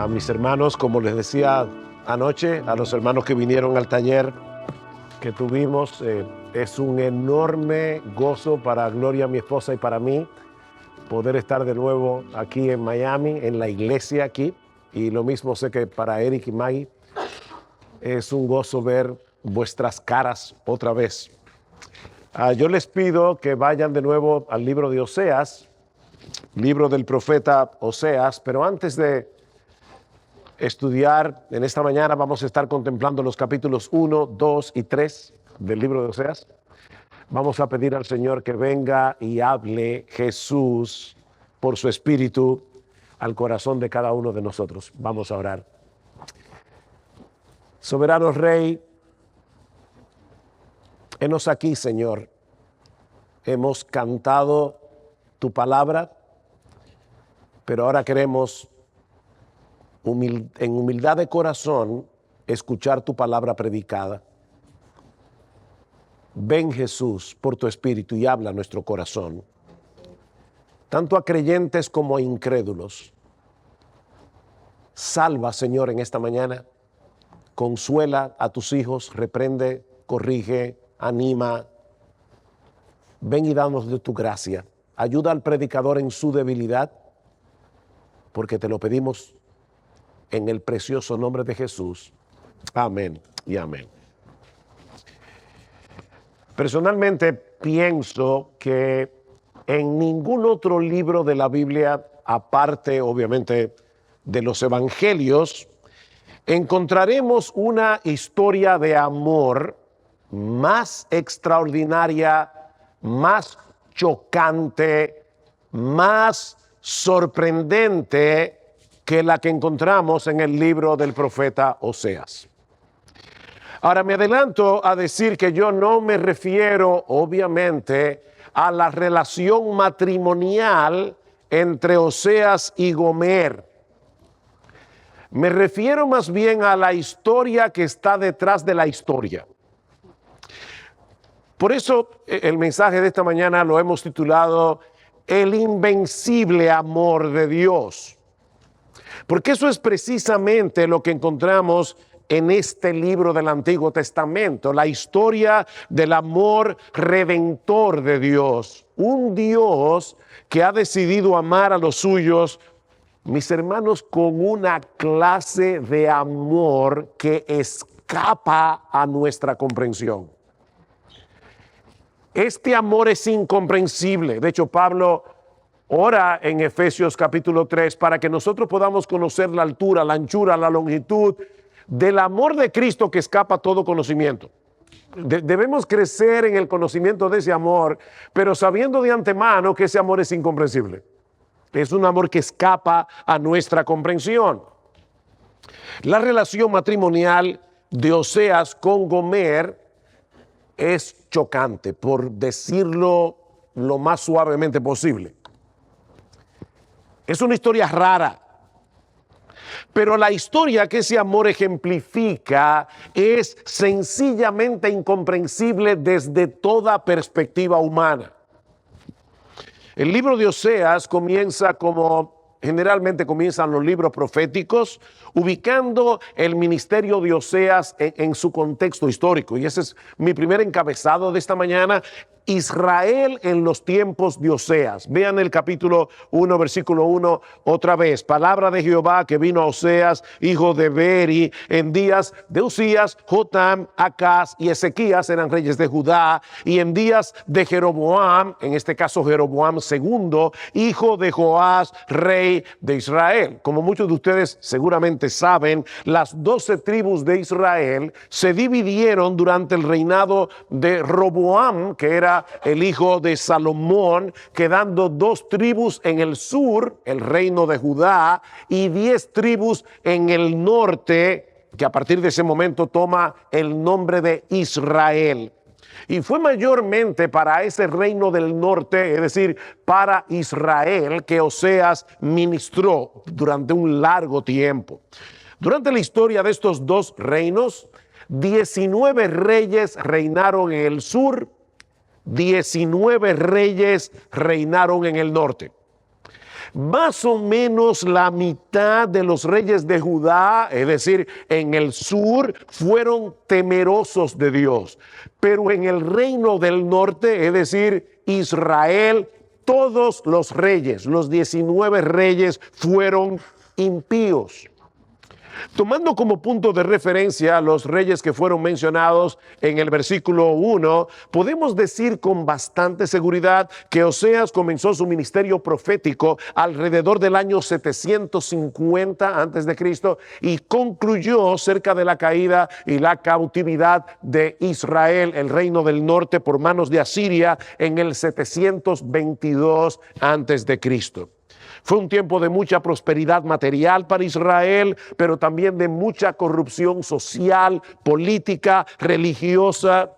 a mis hermanos, como les decía anoche, a los hermanos que vinieron al taller que tuvimos. Es un enorme gozo para Gloria, mi esposa, y para mí poder estar de nuevo aquí en Miami, en la iglesia aquí. Y lo mismo sé que para Eric y Maggie es un gozo ver vuestras caras otra vez. Yo les pido que vayan de nuevo al libro de Oseas, libro del profeta Oseas, pero antes de estudiar en esta mañana vamos a estar contemplando los capítulos 1, 2 y 3 del libro de Oseas. Vamos a pedir al Señor que venga y hable Jesús por su Espíritu al corazón de cada uno de nosotros. Vamos a orar. Soberano Rey, henos aquí, Señor. Hemos cantado tu palabra, pero ahora queremos en humildad de corazón escuchar tu palabra predicada. Ven, Jesús, por tu Espíritu y habla a nuestro corazón, tanto a creyentes como a incrédulos. Salva, Señor, en esta mañana. Consuela a tus hijos, reprende, corrige, anima. Ven y danos de tu gracia. Ayuda al predicador en su debilidad, porque te lo pedimos en el precioso nombre de Jesús. Amén y amén. Personalmente pienso que en ningún otro libro de la Biblia, aparte obviamente de los evangelios, encontraremos una historia de amor más extraordinaria, más chocante, más sorprendente que la que encontramos en el libro del profeta Oseas. Ahora me adelanto a decir que yo no me refiero obviamente a la relación matrimonial entre Oseas y Gomer. Me refiero más bien a la historia que está detrás de la historia. Por eso el mensaje de esta mañana lo hemos titulado El invencible amor de Dios. Porque eso es precisamente lo que encontramos en este libro del Antiguo Testamento, la historia del amor redentor de Dios. Un Dios que ha decidido amar a los suyos, mis hermanos, con una clase de amor que escapa a nuestra comprensión. Este amor es incomprensible. De hecho, Pablo ora en Efesios capítulo 3 para que nosotros podamos conocer la altura, la anchura, la longitud del amor de Cristo que escapa a todo conocimiento. Debemos crecer en el conocimiento de ese amor, pero sabiendo de antemano que ese amor es incomprensible. Es un amor que escapa a nuestra comprensión. La relación matrimonial de Oseas con Gomer es chocante, por decirlo lo más suavemente posible. Es una historia rara, pero la historia que ese amor ejemplifica es sencillamente incomprensible desde toda perspectiva humana. El libro de Oseas comienza como generalmente comienzan los libros proféticos, ubicando el ministerio de Oseas en su contexto histórico. Y ese es mi primer encabezado de esta mañana. Israel en los tiempos de Oseas. Vean el capítulo 1, versículo 1, otra vez. Palabra de Jehová que vino a Oseas, hijo de Beri, en días de Usías, Jotam, Acaz y Ezequías eran reyes de Judá, y en días de Jeroboam, en este caso Jeroboam II, hijo de Joás, rey de Israel. Como muchos de ustedes seguramente saben, las 12 tribus de Israel se dividieron durante el reinado de Roboam, que era el hijo de Salomón, quedando 2 tribus en el sur, el reino de Judá, y 10 tribus en el norte, que a partir de ese momento toma el nombre de Israel. Y fue mayormente para ese reino del norte, es decir, para Israel, que Oseas ministró durante un largo tiempo. Durante la historia de estos 2 reinos, 19 reyes reinaron en el sur, 19 reyes reinaron en el norte. Más o menos la mitad de los reyes de Judá, es decir, en el sur, fueron temerosos de Dios. Pero en el reino del norte, es decir, Israel, todos los reyes, los 19 reyes, fueron impíos. Tomando como punto de referencia a los reyes que fueron mencionados en el versículo 1, podemos decir con bastante seguridad que Oseas comenzó su ministerio profético alrededor del año 750 a.C. y concluyó cerca de la caída y la cautividad de Israel, el reino del norte, por manos de Asiria en el 722 a.C. Fue un tiempo de mucha prosperidad material para Israel, pero también de mucha corrupción social, política, religiosa.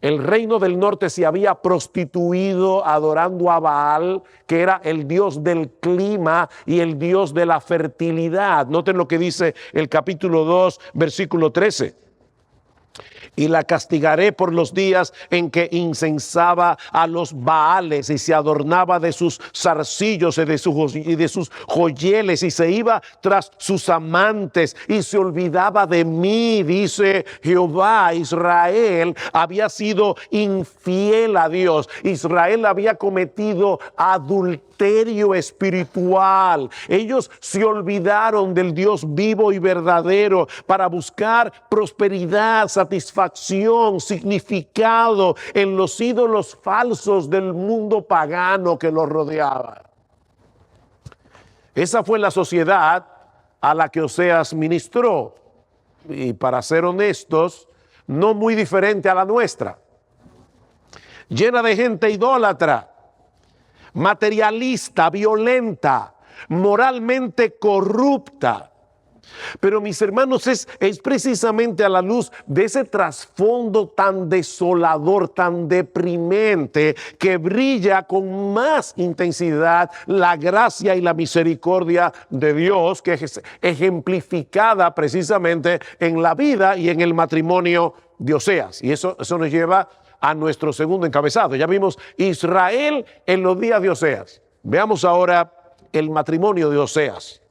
El reino del norte se había prostituido adorando a Baal, que era el dios del clima y el dios de la fertilidad. Noten lo que dice el capítulo 2, versículo 13. Y la castigaré por los días en que incensaba a los Baales y se adornaba de sus zarcillos y de sus joyeles y se iba tras sus amantes y se olvidaba de mí, dice Jehová. Israel había sido infiel a Dios. Israel había cometido adulterio espiritual. Ellos se olvidaron del Dios vivo y verdadero para buscar prosperidad, satisfacción, significado en los ídolos falsos del mundo pagano que los rodeaba. Esa fue la sociedad a la que Oseas ministró, y para ser honestos, no muy diferente a la nuestra, llena de gente idólatra, materialista, violenta, moralmente corrupta. Pero mis hermanos, es precisamente a la luz de ese trasfondo tan desolador, tan deprimente, que brilla con más intensidad la gracia y la misericordia de Dios, que es ejemplificada precisamente en la vida y en el matrimonio de Oseas. Y eso nos lleva a nuestro segundo encabezado. Ya vimos Israel en los días de Oseas. Veamos ahora el matrimonio de Oseas.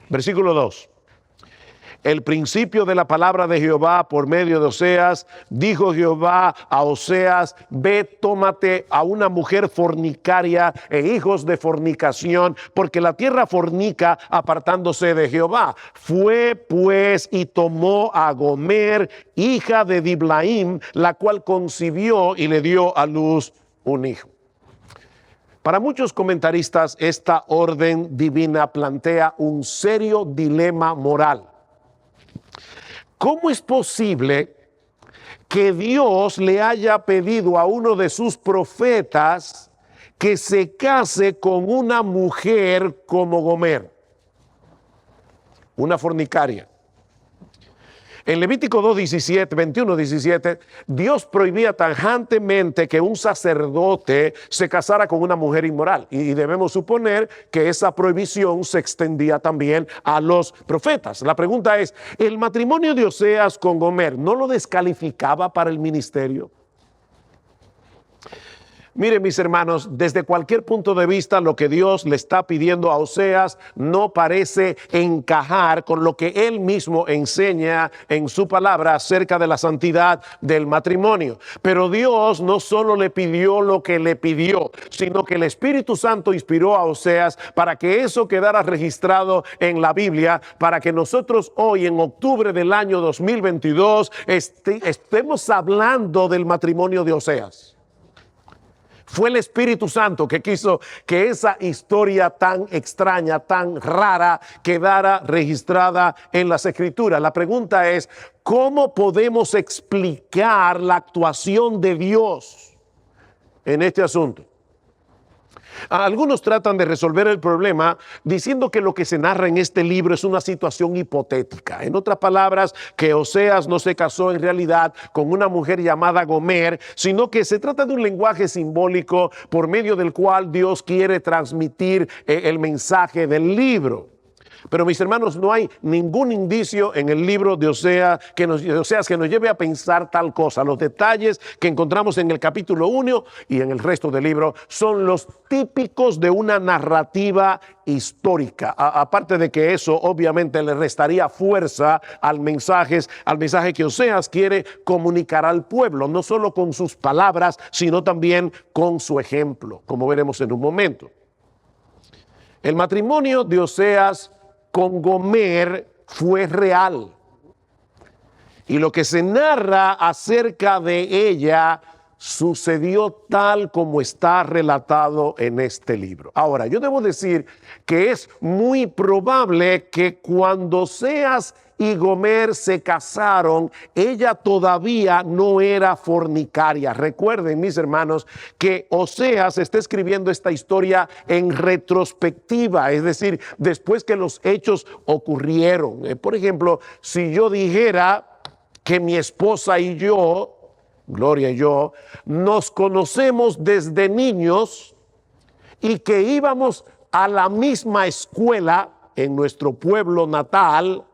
Versículo 2. El principio de la palabra de Jehová por medio de Oseas, dijo Jehová a Oseas: ve, tómate a una mujer fornicaria e hijos de fornicación, porque la tierra fornica apartándose de Jehová. Fue pues y tomó a Gomer, hija de Diblaim, la cual concibió y le dio a luz un hijo. Para muchos comentaristas, esta orden divina plantea un serio dilema moral. ¿Cómo es posible que Dios le haya pedido a uno de sus profetas que se case con una mujer como Gomer, una fornicaria? En Levítico 21:17, Dios prohibía tajantemente que un sacerdote se casara con una mujer inmoral. Y debemos suponer que esa prohibición se extendía también a los profetas. La pregunta es, ¿el matrimonio de Oseas con Gomer no lo descalificaba para el ministerio? Miren, mis hermanos, desde cualquier punto de vista, lo que Dios le está pidiendo a Oseas no parece encajar con lo que él mismo enseña en su palabra acerca de la santidad del matrimonio. Pero Dios no solo le pidió lo que le pidió, sino que el Espíritu Santo inspiró a Oseas para que eso quedara registrado en la Biblia, para que nosotros hoy, en octubre del año 2022, estemos hablando del matrimonio de Oseas. Fue el Espíritu Santo que quiso que esa historia tan extraña, tan rara, quedara registrada en las Escrituras. La pregunta es, ¿cómo podemos explicar la actuación de Dios en este asunto? Algunos tratan de resolver el problema diciendo que lo que se narra en este libro es una situación hipotética. En otras palabras, que Oseas no se casó en realidad con una mujer llamada Gomer, sino que se trata de un lenguaje simbólico por medio del cual Dios quiere transmitir el mensaje del libro. Pero mis hermanos, no hay ningún indicio en el libro de Oseas que nos lleve a pensar tal cosa. Los detalles que encontramos en el capítulo 1 y en el resto del libro son los típicos de una narrativa histórica. Aparte de que eso obviamente le restaría fuerza al mensaje que Oseas quiere comunicar al pueblo, no solo con sus palabras, sino también con su ejemplo, como veremos en un momento. El matrimonio de Oseas con Gomer fue real. Y lo que se narra acerca de ella sucedió tal como está relatado en este libro. Ahora, yo debo decir que es muy probable que cuando Oseas y Gomer se casaron, ella todavía no era fornicaria. Recuerden, mis hermanos, que Oseas está escribiendo esta historia en retrospectiva, es decir, después que los hechos ocurrieron. Por ejemplo, si yo dijera que mi esposa y yo, Gloria y yo, nos conocemos desde niños y que íbamos a la misma escuela en nuestro pueblo natal,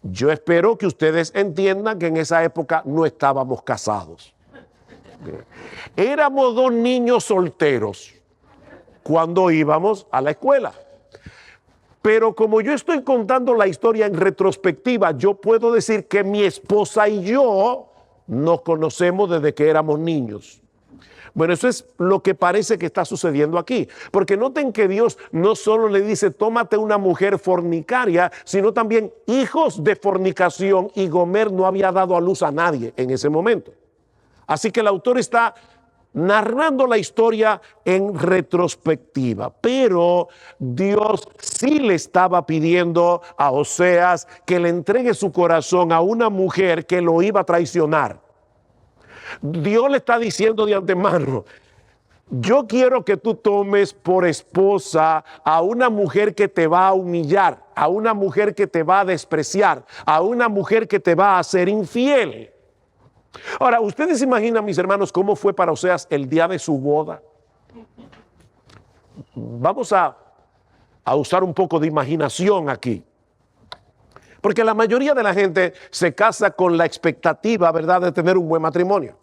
yo espero que ustedes entiendan que en esa época no estábamos casados. Éramos dos niños solteros cuando íbamos a la escuela. Pero como yo estoy contando la historia en retrospectiva, yo puedo decir que mi esposa y yo nos conocemos desde que éramos niños. Bueno, eso es lo que parece que está sucediendo aquí. Porque noten que Dios no solo le dice, tómate una mujer fornicaria, sino también hijos de fornicación, y Gomer no había dado a luz a nadie en ese momento. Así que el autor está narrando la historia en retrospectiva, pero Dios sí le estaba pidiendo a Oseas que le entregue su corazón a una mujer que lo iba a traicionar. Dios le está diciendo de antemano, yo quiero que tú tomes por esposa a una mujer que te va a humillar, a una mujer que te va a despreciar, a una mujer que te va a hacer infiel. Ahora, ¿ustedes se imaginan, mis hermanos, cómo fue para Oseas el día de su boda? Vamos a usar un poco de imaginación aquí. Porque la mayoría de la gente se casa con la expectativa, ¿verdad?, de tener un buen matrimonio.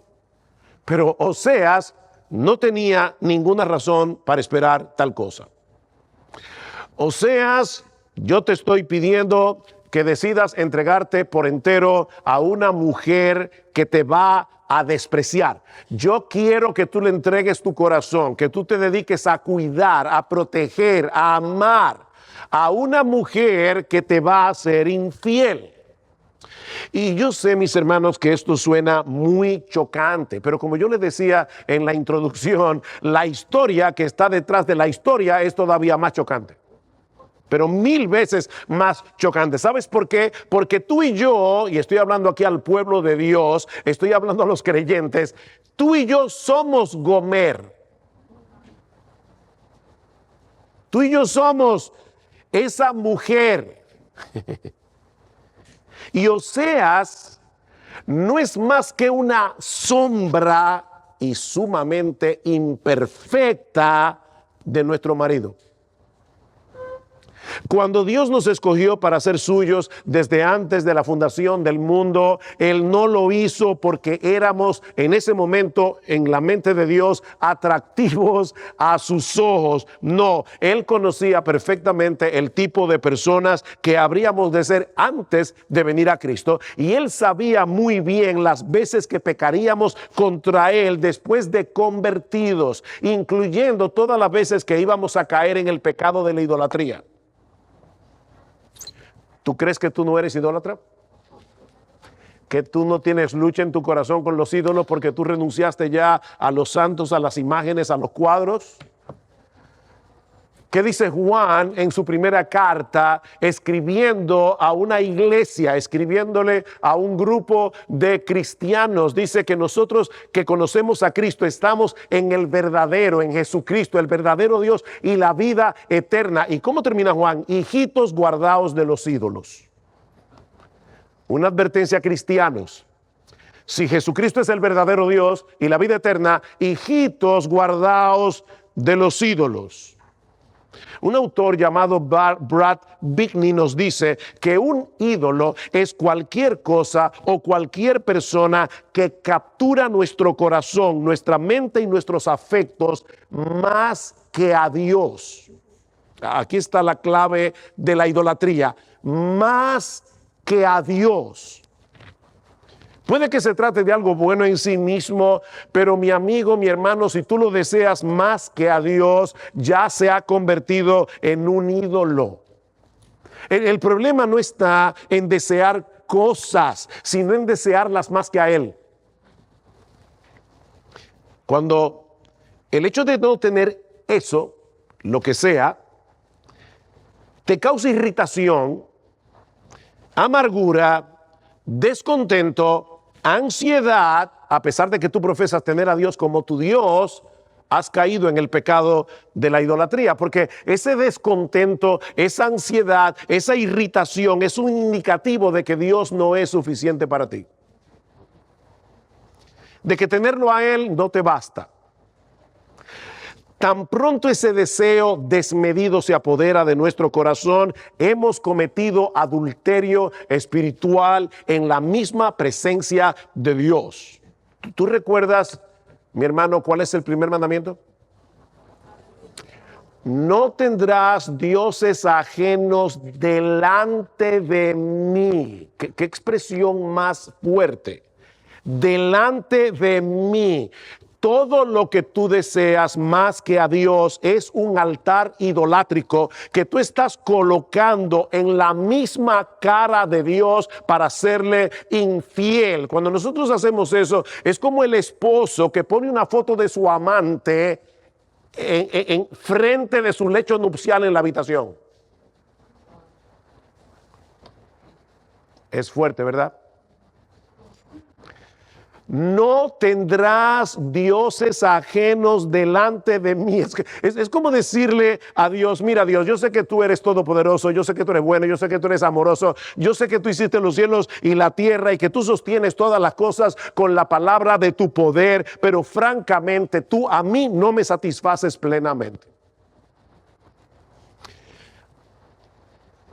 Pero Oseas no tenía ninguna razón para esperar tal cosa. Oseas, yo te estoy pidiendo que decidas entregarte por entero a una mujer que te va a despreciar. Yo quiero que tú le entregues tu corazón, que tú te dediques a cuidar, a proteger, a amar a una mujer que te va a ser infiel. Y yo sé, mis hermanos, que esto suena muy chocante, pero como yo les decía en la introducción, la historia que está detrás de la historia es todavía más chocante. Pero 1000 veces más chocante. ¿Sabes por qué? Porque tú y yo, y estoy hablando aquí al pueblo de Dios, estoy hablando a los creyentes, tú y yo somos Gomer. Tú y yo somos esa mujer. Y Oseas no es más que una sombra y sumamente imperfecta de nuestro marido. Cuando Dios nos escogió para ser suyos desde antes de la fundación del mundo, Él no lo hizo porque éramos en ese momento en la mente de Dios atractivos a sus ojos. No, Él conocía perfectamente el tipo de personas que habríamos de ser antes de venir a Cristo, y Él sabía muy bien las veces que pecaríamos contra Él después de convertidos, incluyendo todas las veces que íbamos a caer en el pecado de la idolatría. ¿Tú crees que tú no eres idólatra? ¿Que tú no tienes lucha en tu corazón con los ídolos porque tú renunciaste ya a los santos, a las imágenes, a los cuadros? ¿Qué dice Juan en su primera carta, escribiendo a una iglesia, escribiéndole a un grupo de cristianos? Dice que nosotros que conocemos a Cristo estamos en el verdadero, en Jesucristo, el verdadero Dios y la vida eterna. ¿Y cómo termina Juan? Hijitos, guardaos de los ídolos. Una advertencia a cristianos. Si Jesucristo es el verdadero Dios y la vida eterna, hijitos, guardaos de los ídolos. Un autor llamado Brad Bickney nos dice que un ídolo es cualquier cosa o cualquier persona que captura nuestro corazón, nuestra mente y nuestros afectos más que a Dios. Aquí está la clave de la idolatría, más que a Dios. Puede que se trate de algo bueno en sí mismo, pero mi amigo, mi hermano, si tú lo deseas más que a Dios, ya se ha convertido en un ídolo. El problema no está en desear cosas, sino en desearlas más que a Él. Cuando el hecho de no tener eso, lo que sea, te causa irritación, amargura, descontento, ansiedad, a pesar de que tú profesas tener a Dios como tu Dios, has caído en el pecado de la idolatría, porque ese descontento, esa ansiedad, esa irritación es un indicativo de que Dios no es suficiente para ti. De que tenerlo a Él no te basta. Tan pronto ese deseo desmedido se apodera de nuestro corazón, hemos cometido adulterio espiritual en la misma presencia de Dios. ¿Tú recuerdas, mi hermano, cuál es el primer mandamiento? No tendrás dioses ajenos delante de mí. ¿Qué expresión más fuerte? Delante de mí. Todo lo que tú deseas más que a Dios es un altar idolátrico que tú estás colocando en la misma cara de Dios para serle infiel. Cuando nosotros hacemos eso, es como el esposo que pone una foto de su amante en frente de su lecho nupcial en la habitación. Es fuerte, ¿verdad? No tendrás dioses ajenos delante de mí. Es como decirle a Dios, mira Dios, yo sé que tú eres todopoderoso, yo sé que tú eres bueno, yo sé que tú eres amoroso, yo sé que tú hiciste los cielos y la tierra y que tú sostienes todas las cosas con la palabra de tu poder, pero francamente tú a mí no me satisfaces plenamente.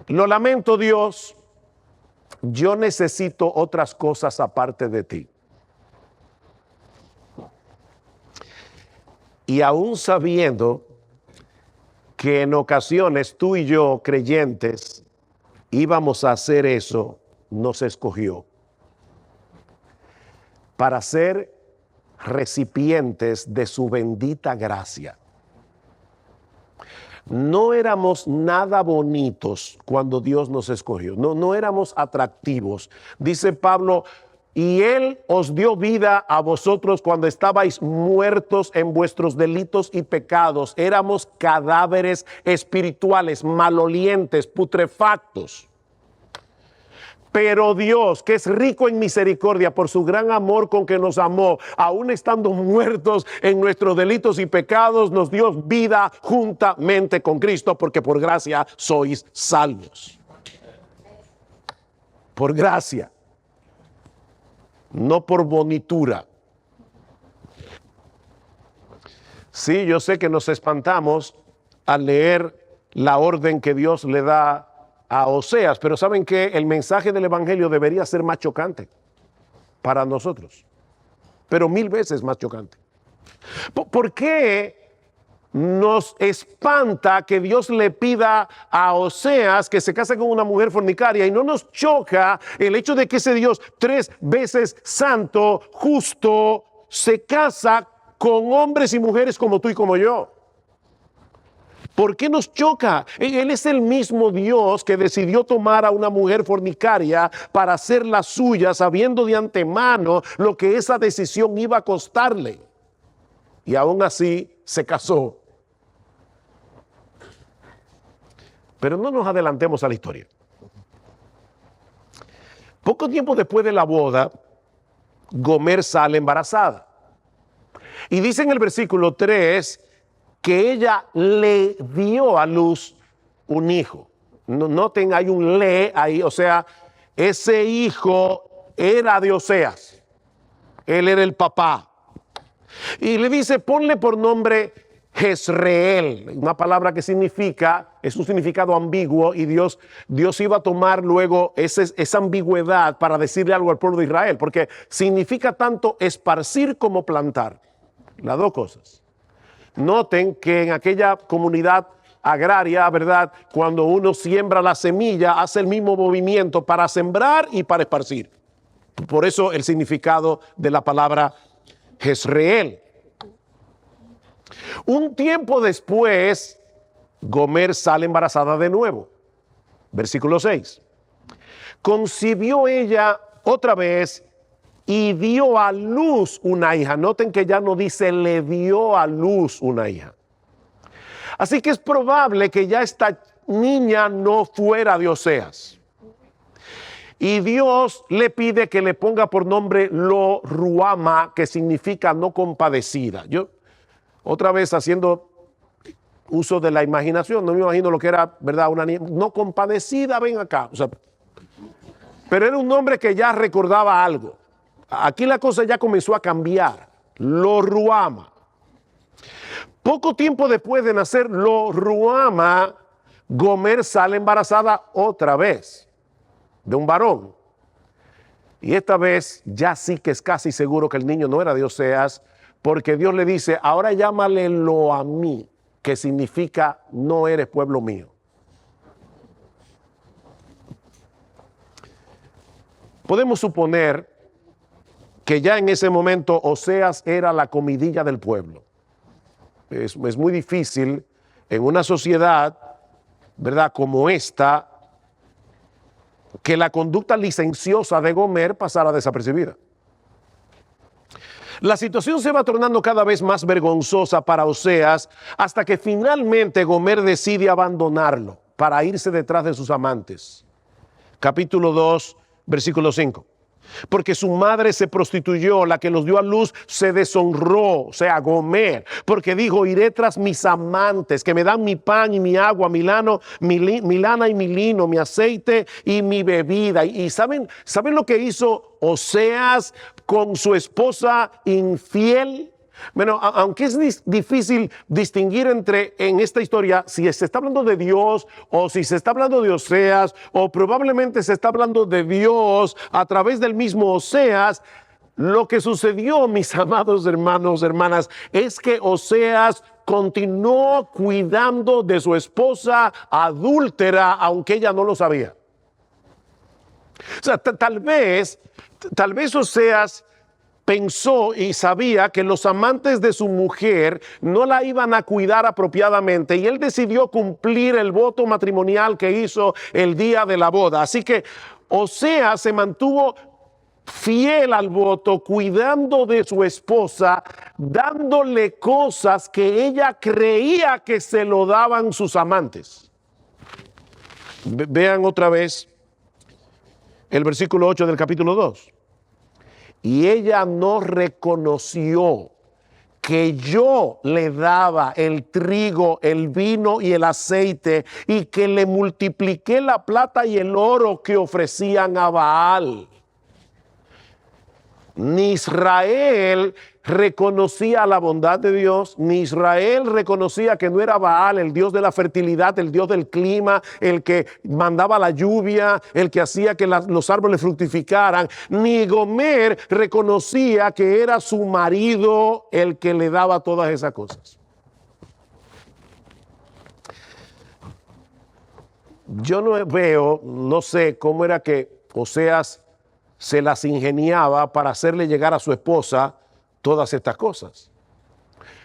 Lo lamento, Dios, yo necesito otras cosas aparte de ti. Y aún sabiendo que en ocasiones tú y yo, creyentes, íbamos a hacer eso, nos escogió para ser recipientes de su bendita gracia. No éramos nada bonitos cuando Dios nos escogió, no éramos atractivos. Dice Pablo, y Él os dio vida a vosotros cuando estabais muertos en vuestros delitos y pecados. Éramos cadáveres espirituales, malolientes, putrefactos. Pero Dios, que es rico en misericordia por su gran amor con que nos amó, aún estando muertos en nuestros delitos y pecados, nos dio vida juntamente con Cristo, porque por gracia sois salvos. Por gracia. No por bonitura. Sí, yo sé que nos espantamos al leer la orden que Dios le da a Oseas, pero ¿saben qué? El mensaje del evangelio debería ser más chocante para nosotros, pero 1000 veces más chocante. ¿Por qué nos espanta que Dios le pida a Oseas que se case con una mujer fornicaria y no nos choca el hecho de que ese Dios 3 veces santo, justo, se casa con hombres y mujeres como tú y como yo? ¿Por qué nos choca? Él es el mismo Dios que decidió tomar a una mujer fornicaria para hacerla suya, sabiendo de antemano lo que esa decisión iba a costarle. Y aún así se casó. Pero no nos adelantemos a la historia. Poco tiempo después de la boda, Gomer sale embarazada. Y dice en el versículo 3 que ella le dio a luz un hijo. Noten, hay un le ahí, o sea, ese hijo era de Oseas. Él era el papá. Y le dice, ponle por nombre Jezreel, una palabra que significa, es un significado ambiguo, y Dios iba a tomar luego esa ambigüedad para decirle algo al pueblo de Israel, porque significa tanto esparcir como plantar, las dos cosas. Noten que en aquella comunidad agraria, ¿verdad? Cuando uno siembra la semilla, hace el mismo movimiento para sembrar y para esparcir. Por eso el significado de la palabra Jezreel. Un tiempo después, Gomer sale embarazada de nuevo. Versículo 6. Concibió ella otra vez y dio a luz una hija. Noten que ya no dice le dio a luz una hija. Así que es probable que ya esta niña no fuera de Oseas. Y Dios le pide que le ponga por nombre Lo Ruama, que significa no compadecida. Yo, otra vez haciendo uso de la imaginación, no me imagino lo que era, ¿verdad? Una niña no compadecida, ven acá. O sea, pero era un nombre que ya recordaba algo. Aquí la cosa ya comenzó a cambiar. Lo Ruama. Poco tiempo después de nacer Lo Ruama, Gomer sale embarazada otra vez de un varón. Y esta vez ya sí que es casi seguro que el niño no era de Oseas, porque Dios le dice, ahora llámale Lo a mí, que significa no eres pueblo mío. Podemos suponer que ya en ese momento Oseas era la comidilla del pueblo. Es muy difícil en una sociedad, ¿verdad?, como esta, que la conducta licenciosa de Gomer pasara desapercibida. La situación se va tornando cada vez más vergonzosa para Oseas hasta que finalmente Gomer decide abandonarlo para irse detrás de sus amantes. Capítulo 2, versículo 5. Porque su madre se prostituyó, la que los dio a luz se deshonró, o sea, Gomer, porque dijo, iré tras mis amantes, que me dan mi pan y mi agua, mi lana y mi lino, mi aceite y mi bebida. Y ¿saben lo que hizo Oseas con su esposa infiel? Bueno, aunque es difícil distinguir en esta historia si se está hablando de Dios o si se está hablando de Oseas, o probablemente se está hablando de Dios a través del mismo Oseas, lo que sucedió, mis amados hermanos, hermanas, es que Oseas continuó cuidando de su esposa adúltera, aunque ella no lo sabía. O sea, tal vez Oseas pensó y sabía que los amantes de su mujer no la iban a cuidar apropiadamente, y él decidió cumplir el voto matrimonial que hizo el día de la boda. Así que Oseas se mantuvo fiel al voto, cuidando de su esposa, dándole cosas que ella creía que se lo daban sus amantes. Vean otra vez el versículo 8 del capítulo 2. Y ella no reconoció que yo le daba el trigo, el vino y el aceite, y que le multipliqué la plata y el oro que ofrecían a Baal. Ni Israel reconocía la bondad de Dios, ni Israel reconocía que no era Baal, el Dios de la fertilidad, el Dios del clima, el que mandaba la lluvia, el que hacía que los árboles fructificaran, ni Gomer reconocía que era su marido el que le daba todas esas cosas. Yo no sé cómo era que Oseas se las ingeniaba para hacerle llegar a su esposa todas estas cosas.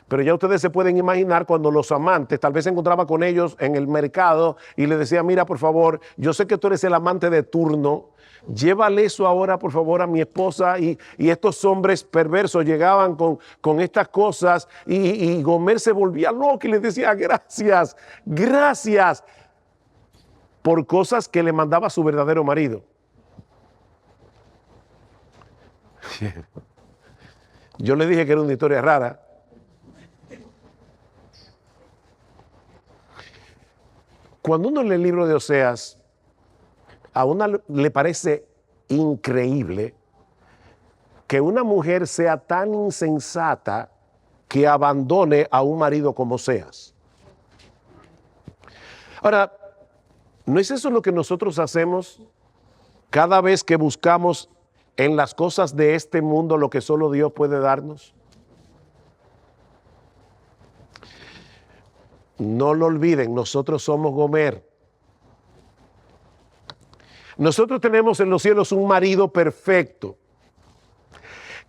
Pero ya ustedes se pueden imaginar cuando los amantes tal vez se encontraba con ellos en el mercado y le decía, mira, por favor, yo sé que tú eres el amante de turno, llévale eso ahora, por favor, a mi esposa. Y estos hombres perversos llegaban con estas cosas, y Gomer se volvía loco y le decía, gracias, gracias, por cosas que le mandaba su verdadero marido. Yo le dije que era una historia rara. Cuando uno lee el libro de Oseas, a uno le parece increíble que una mujer sea tan insensata que abandone a un marido como seas. Ahora, ¿no es eso lo que nosotros hacemos cada vez que buscamos en las cosas de este mundo lo que solo Dios puede darnos? No lo olviden, nosotros somos Gomer. Nosotros tenemos en los cielos un marido perfecto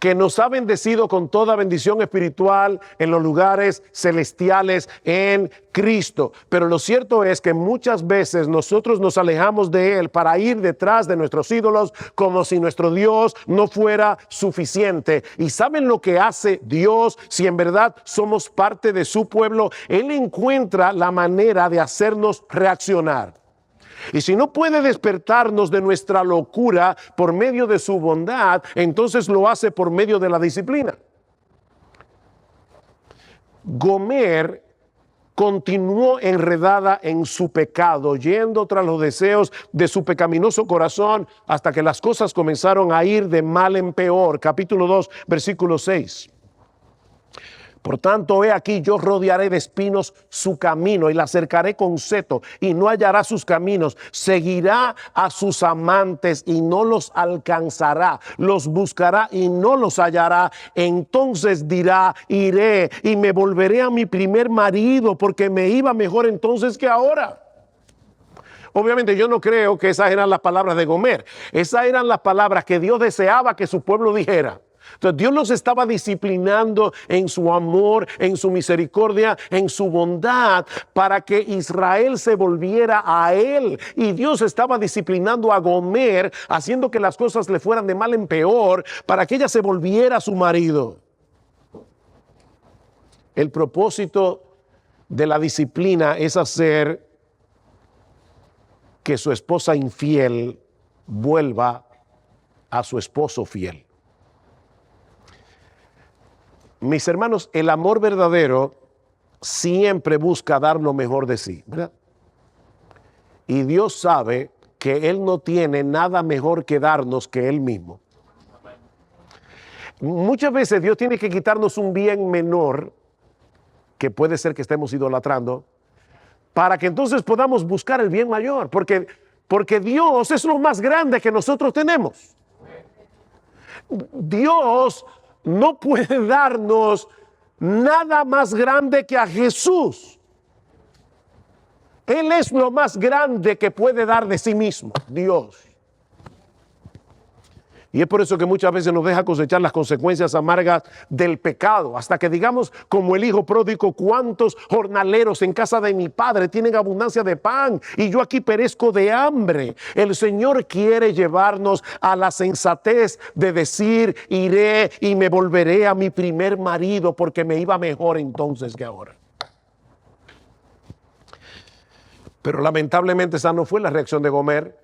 que nos ha bendecido con toda bendición espiritual en los lugares celestiales en Cristo. Pero lo cierto es que muchas veces nosotros nos alejamos de Él para ir detrás de nuestros ídolos como si nuestro Dios no fuera suficiente. ¿Y saben lo que hace Dios si en verdad somos parte de su pueblo? Él encuentra la manera de hacernos reaccionar. Y si no puede despertarnos de nuestra locura por medio de su bondad, entonces lo hace por medio de la disciplina. Gomer continuó enredada en su pecado, yendo tras los deseos de su pecaminoso corazón hasta que las cosas comenzaron a ir de mal en peor. Capítulo 2, versículo 6. Por tanto, he aquí, yo rodearé de espinos su camino y la cercaré con seto y no hallará sus caminos. Seguirá a sus amantes y no los alcanzará. Los buscará y no los hallará. Entonces dirá, iré y me volveré a mi primer marido porque me iba mejor entonces que ahora. Obviamente yo no creo que esas eran las palabras de Gomer. Esas eran las palabras que Dios deseaba que su pueblo dijera. Entonces Dios los estaba disciplinando en su amor, en su misericordia, en su bondad, para que Israel se volviera a Él. Y Dios estaba disciplinando a Gomer, haciendo que las cosas le fueran de mal en peor, para que ella se volviera a su marido. El propósito de la disciplina es hacer que su esposa infiel vuelva a su esposo fiel. Mis hermanos, el amor verdadero siempre busca dar lo mejor de sí, ¿verdad? Y Dios sabe que Él no tiene nada mejor que darnos que Él mismo. Muchas veces Dios tiene que quitarnos un bien menor, que puede ser que estemos idolatrando, para que entonces podamos buscar el bien mayor, porque Dios es lo más grande que nosotros tenemos. Dios no puede darnos nada más grande que a Jesús. Él es lo más grande que puede dar de sí mismo, Dios. Y es por eso que muchas veces nos deja cosechar las consecuencias amargas del pecado, hasta que digamos como el hijo pródigo, cuántos jornaleros en casa de mi padre tienen abundancia de pan y yo aquí perezco de hambre. El Señor quiere llevarnos a la sensatez de decir, iré y me volveré a mi primer marido porque me iba mejor entonces que ahora. Pero lamentablemente esa no fue la reacción de Gomer.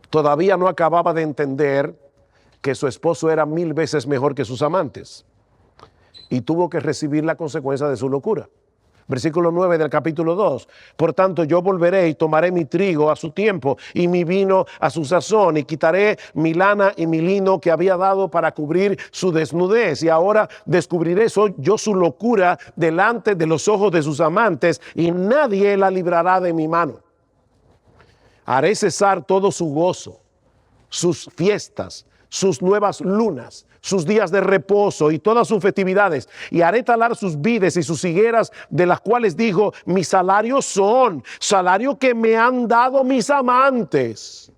Todavía no acababa de entender que su esposo era 1000 veces mejor que sus amantes y tuvo que recibir la consecuencia de su locura. Versículo 9 del capítulo 2. Por tanto, yo volveré y tomaré mi trigo a su tiempo y mi vino a su sazón y quitaré mi lana y mi lino que había dado para cubrir su desnudez. Y ahora descubriré yo su locura delante de los ojos de sus amantes y nadie la librará de mi mano. Haré cesar todo su gozo, sus fiestas, sus nuevas lunas, sus días de reposo y todas sus festividades. Y haré talar sus vides y sus higueras, de las cuales dijo, mi salario son, salario que me han dado mis amantes.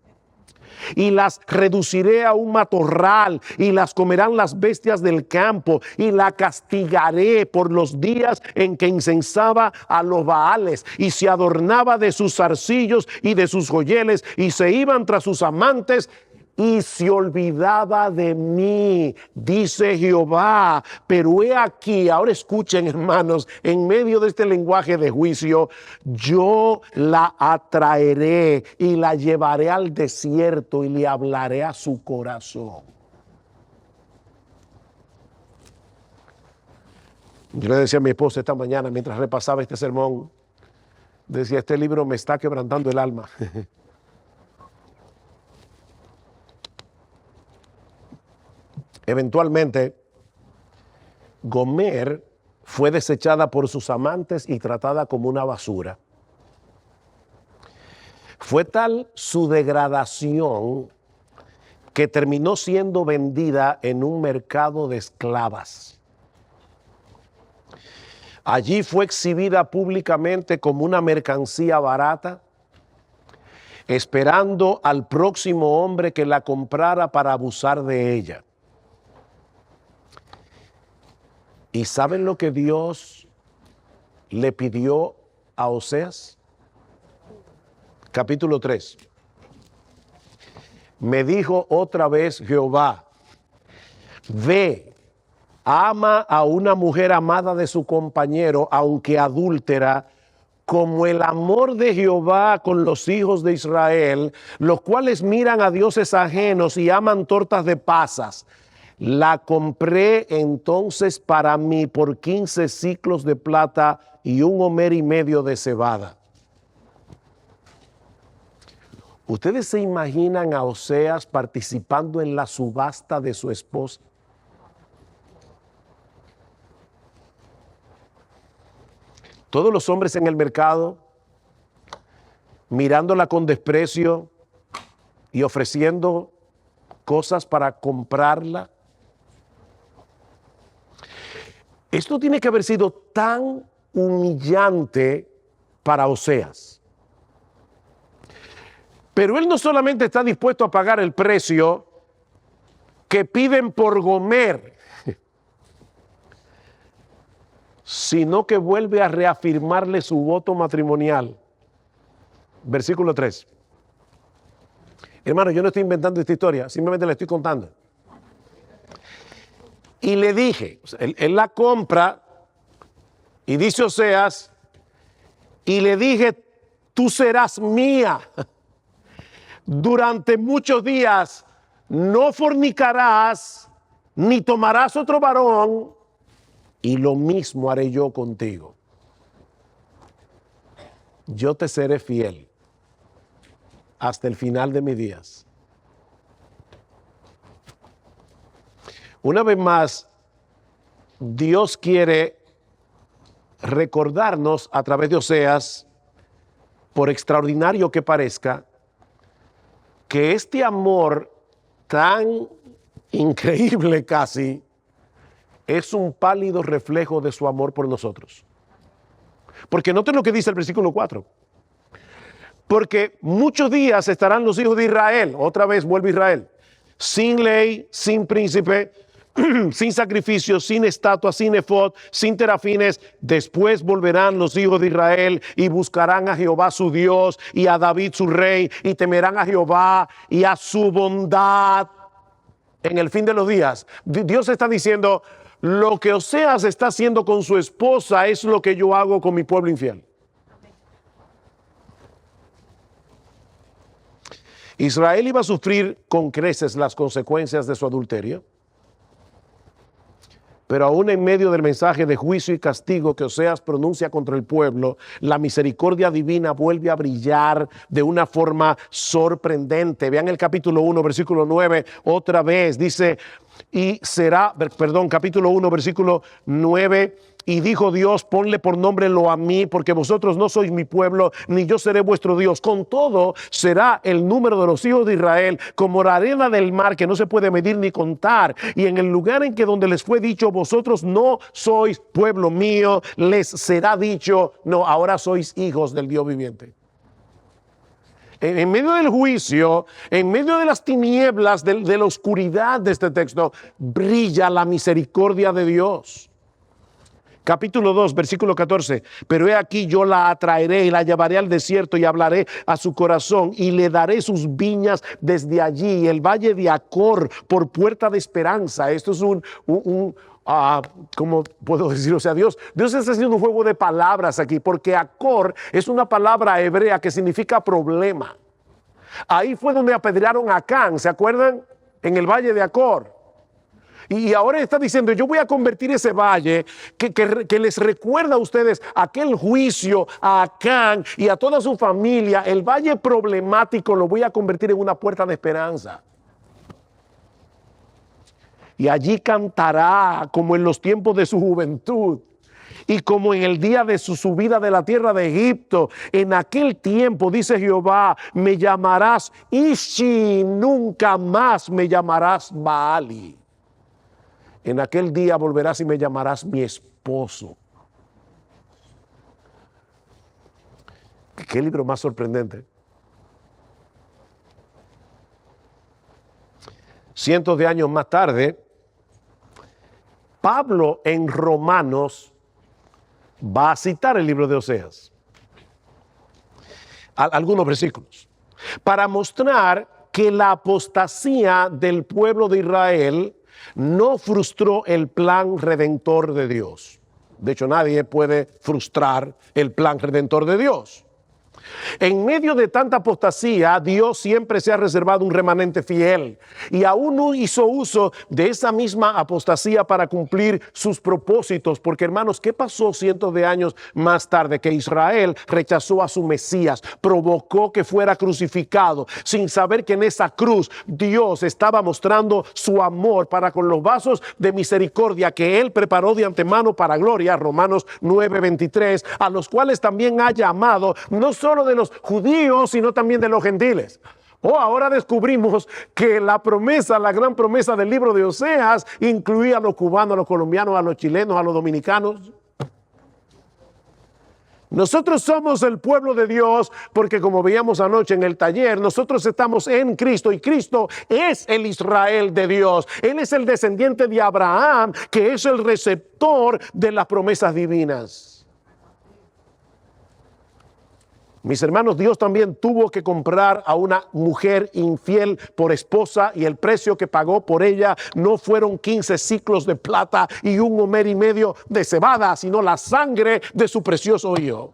Y las reduciré a un matorral y las comerán las bestias del campo y la castigaré por los días en que incensaba a los Baales y se adornaba de sus zarcillos y de sus joyeles y se iban tras sus amantes y se olvidaba de mí, dice Jehová. Pero he aquí, ahora escuchen hermanos, en medio de este lenguaje de juicio, yo la atraeré y la llevaré al desierto y le hablaré a su corazón. Yo le decía a mi esposa esta mañana mientras repasaba este sermón, decía, este libro me está quebrantando el alma. Eventualmente, Gomer fue desechada por sus amantes y tratada como una basura. Fue tal su degradación que terminó siendo vendida en un mercado de esclavas. Allí fue exhibida públicamente como una mercancía barata, esperando al próximo hombre que la comprara para abusar de ella. ¿Y saben lo que Dios le pidió a Oseas? Capítulo 3. Me dijo otra vez Jehová, ve, ama a una mujer amada de su compañero, aunque adúltera, como el amor de Jehová con los hijos de Israel, los cuales miran a dioses ajenos y aman tortas de pasas. La compré entonces para mí por 15 siclos de plata y 1 homer y medio de cebada. ¿Ustedes se imaginan a Oseas participando en la subasta de su esposa? Todos los hombres en el mercado mirándola con desprecio y ofreciendo cosas para comprarla. Esto tiene que haber sido tan humillante para Oseas. Pero él no solamente está dispuesto a pagar el precio que piden por Gomer, sino que vuelve a reafirmarle su voto matrimonial. Versículo 3. Hermano, yo no estoy inventando esta historia, simplemente la estoy contando. Y le dije, él la compra y dice Oseas, y le dije, tú serás mía. Durante muchos días no fornicarás, ni tomarás otro varón, y lo mismo haré yo contigo. Yo te seré fiel hasta el final de mis días. Una vez más, Dios quiere recordarnos a través de Oseas, por extraordinario que parezca, que este amor tan increíble casi es un pálido reflejo de su amor por nosotros. Porque noten lo que dice el versículo 4. Porque muchos días estarán los hijos de Israel, otra vez vuelve Israel, sin ley, sin príncipe, sin sacrificio, sin estatua, sin efod, sin terafines. Después volverán los hijos de Israel y buscarán a Jehová su Dios y a David su rey, y temerán a Jehová y a su bondad en el fin de los días. Dios está diciendo, lo que Oseas está haciendo con su esposa es lo que yo hago con mi pueblo infiel. Israel iba a sufrir con creces las consecuencias de su adulterio. Pero aún en medio del mensaje de juicio y castigo que Oseas pronuncia contra el pueblo, la misericordia divina vuelve a brillar de una forma sorprendente. Vean el capítulo 1, versículo 9, otra vez dice, capítulo 1, versículo 9, y dijo Dios, ponle por nombre lo a mí, porque vosotros no sois mi pueblo, ni yo seré vuestro Dios. Con todo, será el número de los hijos de Israel como la arena del mar, que no se puede medir ni contar. Y en el lugar en que donde les fue dicho, vosotros no sois pueblo mío, les será dicho, no, ahora sois hijos del Dios viviente. En medio del juicio, en medio de las tinieblas, de la oscuridad de este texto, brilla la misericordia de Dios. Capítulo 2, versículo 14. Pero he aquí yo la atraeré y la llevaré al desierto y hablaré a su corazón y le daré sus viñas desde allí, el valle de Acor, por puerta de esperanza. Esto es ¿cómo puedo decir? O sea, Dios está haciendo un juego de palabras aquí, porque Acor es una palabra hebrea que significa problema. Ahí fue donde apedrearon a Acán, ¿se acuerdan? En el valle de Acor. Y ahora está diciendo, yo voy a convertir ese valle que les recuerda a ustedes aquel juicio a Acán y a toda su familia. El valle problemático lo voy a convertir en una puerta de esperanza. Y allí cantará como en los tiempos de su juventud y como en el día de su subida de la tierra de Egipto. En aquel tiempo, dice Jehová, me llamarás Ishi, nunca más me llamarás Baali. En aquel día volverás y me llamarás mi esposo. ¿Qué libro más sorprendente? Cientos de años más tarde, Pablo en Romanos va a citar el libro de Oseas, algunos versículos, para mostrar que la apostasía del pueblo de Israel no frustró el plan redentor de Dios. De hecho, nadie puede frustrar el plan redentor de Dios. En medio de tanta apostasía, Dios siempre se ha reservado un remanente fiel y aún hizo uso de esa misma apostasía para cumplir sus propósitos. Porque, hermanos, ¿qué pasó cientos de años más tarde? Que Israel rechazó a su Mesías, provocó que fuera crucificado, sin saber que en esa cruz Dios estaba mostrando su amor para con los vasos de misericordia que Él preparó de antemano para gloria, Romanos 9:23, a los cuales también ha llamado, no solo de los judíos, sino también de los gentiles. Ahora descubrimos que la promesa, la gran promesa del libro de Oseas, incluía a los cubanos, a los colombianos, a los chilenos, a los dominicanos. Nosotros somos el pueblo de Dios porque, como veíamos anoche en el taller, nosotros estamos en Cristo y Cristo es el Israel de Dios. Él es el descendiente de Abraham, que es el receptor de las promesas divinas. Mis hermanos, Dios también tuvo que comprar a una mujer infiel por esposa y el precio que pagó por ella no fueron 15 ciclos de plata y 1 homer y medio de cebada, sino la sangre de su precioso hijo.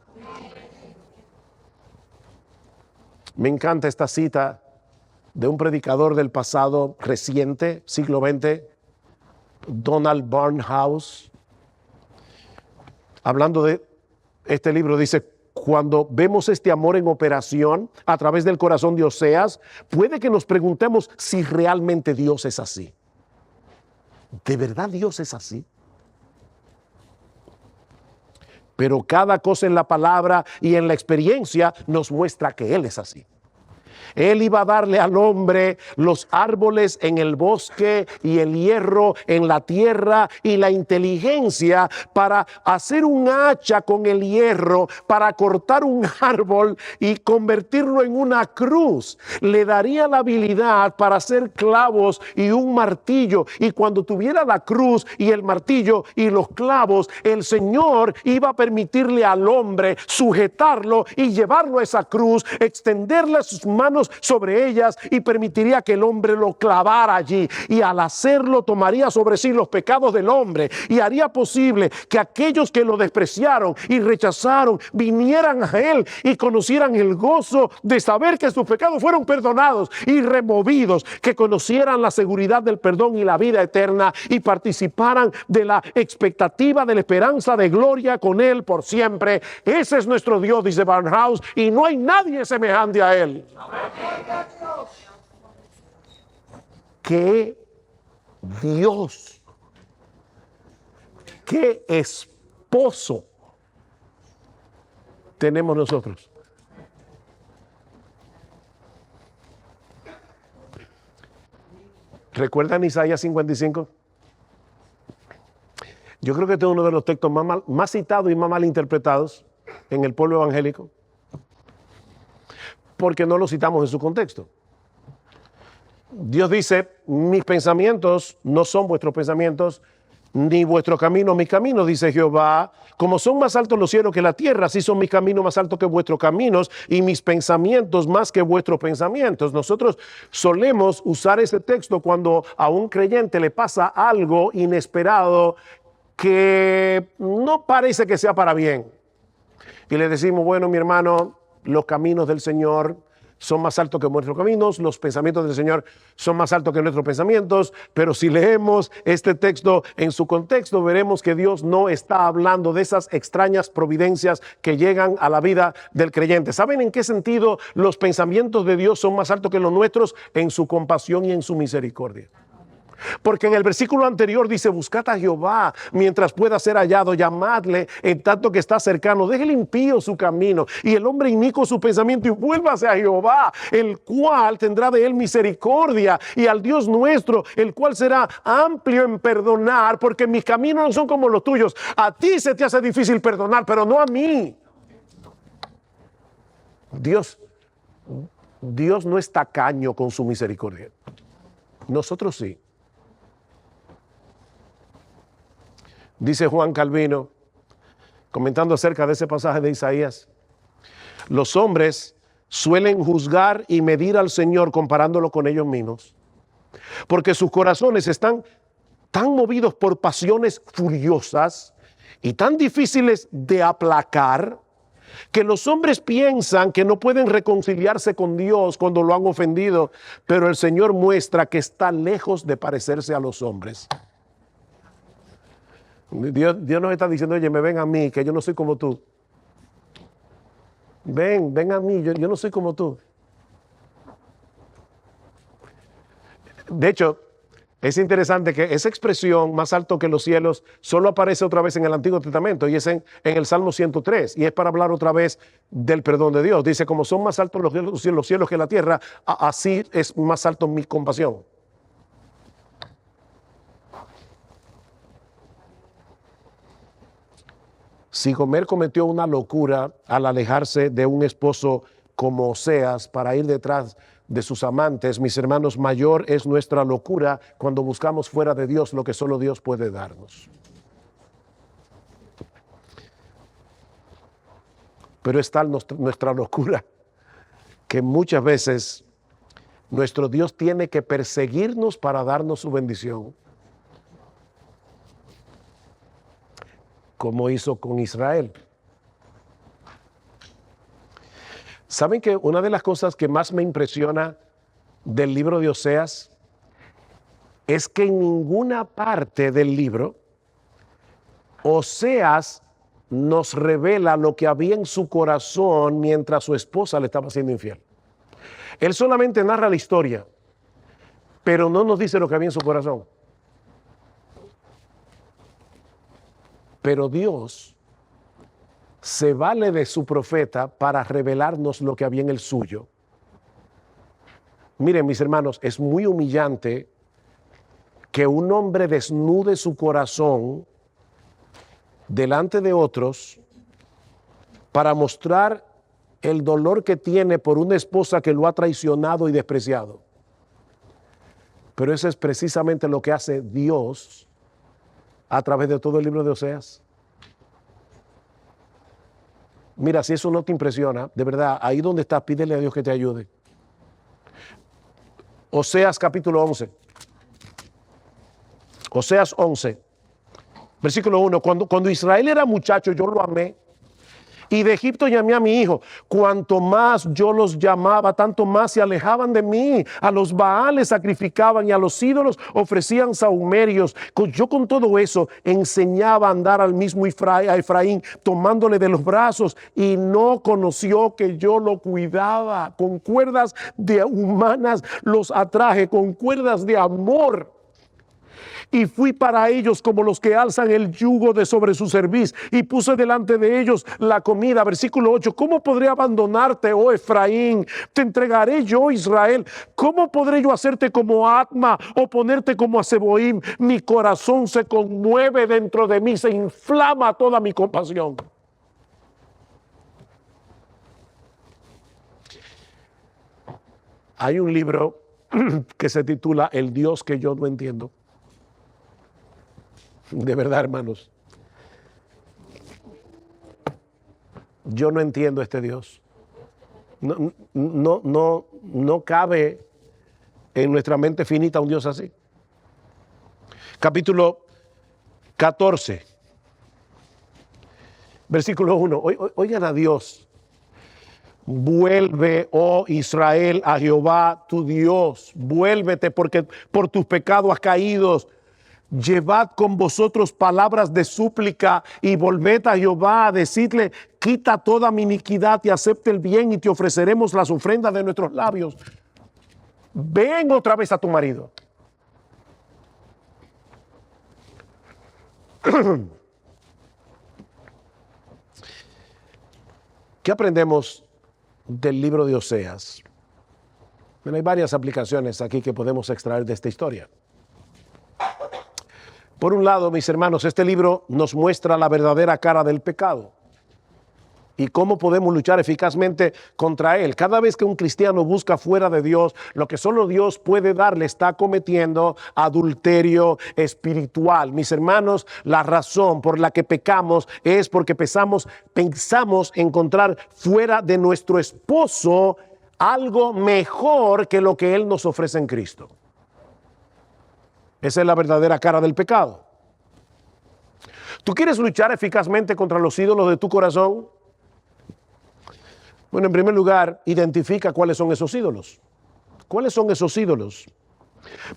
Me encanta esta cita de un predicador del pasado reciente, siglo XX, Donald Barnhouse. Hablando de este libro, dice: cuando vemos este amor en operación a través del corazón de Oseas, puede que nos preguntemos si realmente Dios es así. ¿De verdad Dios es así? Pero cada cosa en la palabra y en la experiencia nos muestra que Él es así. Él iba a darle al hombre los árboles en el bosque y el hierro en la tierra y la inteligencia para hacer un hacha con el hierro, para cortar un árbol y convertirlo en una cruz. Le daría la habilidad para hacer clavos y un martillo. Y cuando tuviera la cruz y el martillo y los clavos, el Señor iba a permitirle al hombre sujetarlo y llevarlo a esa cruz, extenderle sus manos sobre ellas y permitiría que el hombre lo clavara allí, y al hacerlo tomaría sobre sí los pecados del hombre y haría posible que aquellos que lo despreciaron y rechazaron vinieran a él y conocieran el gozo de saber que sus pecados fueron perdonados y removidos, que conocieran la seguridad del perdón y la vida eterna y participaran de la expectativa de la esperanza de gloria con él por siempre. Ese es nuestro Dios, dice Barnhouse, y no hay nadie semejante a él. ¡Qué Dios! ¡Qué esposo tenemos nosotros! ¿Recuerdan Isaías 55? Yo creo que este es uno de los textos más citados y más mal interpretados en el pueblo evangélico, porque no lo citamos en su contexto. Dios dice: mis pensamientos no son vuestros pensamientos, ni vuestro camino mis caminos, dice Jehová. Como son más altos los cielos que la tierra, así son mis caminos más altos que vuestros caminos y mis pensamientos más que vuestros pensamientos. Nosotros solemos usar ese texto cuando a un creyente le pasa algo inesperado que no parece que sea para bien. Y le decimos: bueno, mi hermano, los caminos del Señor son más altos que nuestros caminos, los pensamientos del Señor son más altos que nuestros pensamientos. Pero si leemos este texto en su contexto, veremos que Dios no está hablando de esas extrañas providencias que llegan a la vida del creyente. ¿Saben en qué sentido los pensamientos de Dios son más altos que los nuestros? En su compasión y en su misericordia. Porque en el versículo anterior dice, buscad a Jehová mientras pueda ser hallado, llamadle en tanto que está cercano, deje el impío su camino y el hombre inicuo su pensamiento y vuélvase a Jehová, el cual tendrá de él misericordia, y al Dios nuestro, el cual será amplio en perdonar, porque mis caminos no son como los tuyos. A ti se te hace difícil perdonar, pero no a mí. Dios no es tacaño con su misericordia. Nosotros sí. Dice Juan Calvino, comentando acerca de ese pasaje de Isaías, los hombres suelen juzgar y medir al Señor comparándolo con ellos mismos, porque sus corazones están tan movidos por pasiones furiosas y tan difíciles de aplacar, que los hombres piensan que no pueden reconciliarse con Dios cuando lo han ofendido, pero el Señor muestra que está lejos de parecerse a los hombres. Dios nos está diciendo, oye, ven a mí, que yo no soy como tú. Ven a mí, yo no soy como tú. De hecho, es interesante que esa expresión, más alto que los cielos, solo aparece otra vez en el Antiguo Testamento, y es en el Salmo 103, y es para hablar otra vez del perdón de Dios. Dice, como son más altos los cielos que la tierra, así es más alto mi compasión. Si Gomer cometió una locura al alejarse de un esposo como Oseas para ir detrás de sus amantes, mis hermanos, mayor es nuestra locura cuando buscamos fuera de Dios lo que solo Dios puede darnos. Pero es tal nuestra locura que muchas veces nuestro Dios tiene que perseguirnos para darnos su bendición, como hizo con Israel. ¿Saben que una de las cosas que más me impresiona del libro de Oseas es que en ninguna parte del libro Oseas nos revela lo que había en su corazón mientras su esposa le estaba siendo infiel? Él solamente narra la historia, pero no nos dice lo que había en su corazón. Pero Dios se vale de su profeta para revelarnos lo que había en el suyo. Miren, mis hermanos, es muy humillante que un hombre desnude su corazón delante de otros para mostrar el dolor que tiene por una esposa que lo ha traicionado y despreciado. Pero eso es precisamente lo que hace Dios a través de todo el libro de Oseas. Mira, si eso no te impresiona, de verdad, ahí donde estás, pídele a Dios que te ayude. Oseas capítulo 11. Oseas 11, versículo 1. Cuando Israel era muchacho, yo lo amé. Y de Egipto llamé a mi hijo. Cuanto más yo los llamaba, tanto más se alejaban de mí. A los Baales sacrificaban y a los ídolos ofrecían sahumerios. Yo con todo eso enseñaba a andar al mismo a Efraín, tomándole de los brazos, y no conoció que yo lo cuidaba. Con cuerdas humanas los atraje, con cuerdas de amor. Y fui para ellos como los que alzan el yugo de sobre su cerviz, y puse delante de ellos la comida. Versículo 8. ¿Cómo podré abandonarte, oh Efraín? Te entregaré yo, Israel. ¿Cómo podré yo hacerte como Atma o ponerte como a Seboim? Mi corazón se conmueve dentro de mí, se inflama toda mi compasión. Hay un libro que se titula El Dios que yo no entiendo. De verdad, hermanos, yo no entiendo este Dios. No cabe en nuestra mente finita un Dios así. Capítulo 14, versículo 1. Oigan a Dios. Vuelve, oh Israel, a Jehová tu Dios. Vuélvete, porque por tus pecados has caído. Llevad con vosotros palabras de súplica y volved a Jehová, decidle, quita toda mi iniquidad y acepte el bien, y te ofreceremos las ofrendas de nuestros labios. Ven otra vez a tu marido. ¿Qué aprendemos del libro de Oseas? Bueno, hay varias aplicaciones aquí que podemos extraer de esta historia. Por un lado, mis hermanos, este libro nos muestra la verdadera cara del pecado y cómo podemos luchar eficazmente contra él. Cada vez que un cristiano busca fuera de Dios, lo que solo Dios puede darle, está cometiendo adulterio espiritual. Mis hermanos, la razón por la que pecamos es porque pensamos encontrar fuera de nuestro esposo algo mejor que lo que Él nos ofrece en Cristo. Esa es la verdadera cara del pecado. ¿Tú quieres luchar eficazmente contra los ídolos de tu corazón? Bueno, en primer lugar, identifica cuáles son esos ídolos. ¿Cuáles son esos ídolos?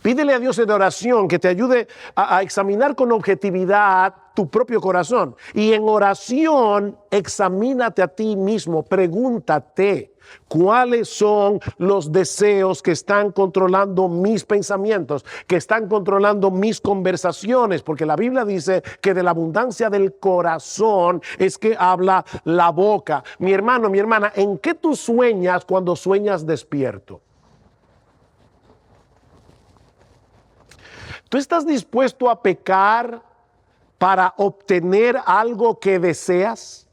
Pídele a Dios en oración que te ayude a examinar con objetividad tu propio corazón. Y en oración, examínate a ti mismo, pregúntate cuáles son los deseos que están controlando mis pensamientos, que están controlando mis conversaciones, porque la Biblia dice que de la abundancia del corazón es que habla la boca. Mi hermano, mi hermana, ¿en qué tú sueñas cuando sueñas despierto? ¿Tú estás dispuesto a pecar para obtener algo que deseas?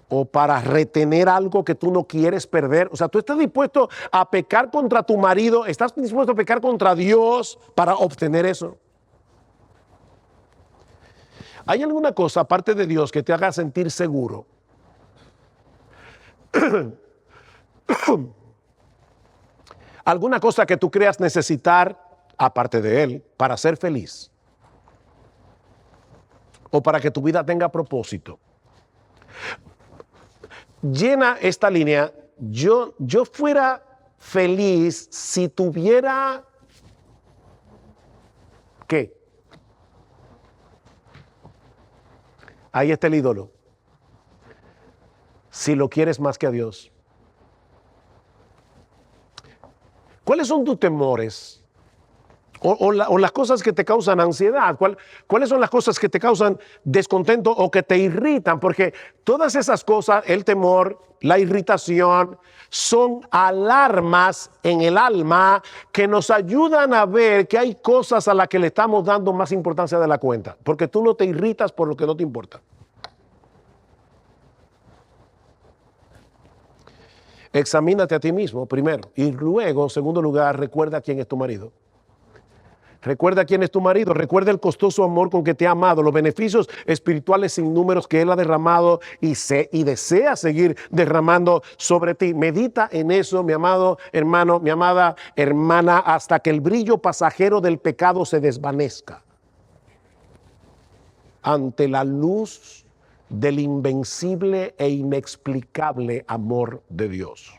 ¿O para retener algo que tú no quieres perder? O sea, ¿tú estás dispuesto a pecar contra tu marido? ¿Estás dispuesto a pecar contra Dios para obtener eso? ¿Hay alguna cosa aparte de Dios que te haga sentir seguro? ¿Alguna cosa que tú creas necesitar aparte de Él, para ser feliz o para que tu vida tenga propósito? Llena esta línea. Yo fuera feliz si tuviera ¿qué? Ahí está el ídolo. Si lo quieres más que a Dios. ¿Cuáles son tus temores? O las cosas que te causan ansiedad. ¿Cuáles son las cosas que te causan descontento o que te irritan? Porque todas esas cosas, el temor, la irritación, son alarmas en el alma que nos ayudan a ver que hay cosas a las que le estamos dando más importancia de la cuenta. Porque tú no te irritas por lo que no te importa. Examínate a ti mismo primero y luego, en segundo lugar, recuerda quién es tu marido. Recuerda quién es tu marido, recuerda el costoso amor con que te ha amado, los beneficios espirituales sin números que Él ha derramado y desea seguir derramando sobre ti. Medita en eso, mi amado hermano, mi amada hermana, hasta que el brillo pasajero del pecado se desvanezca ante la luz del invencible e inexplicable amor de Dios.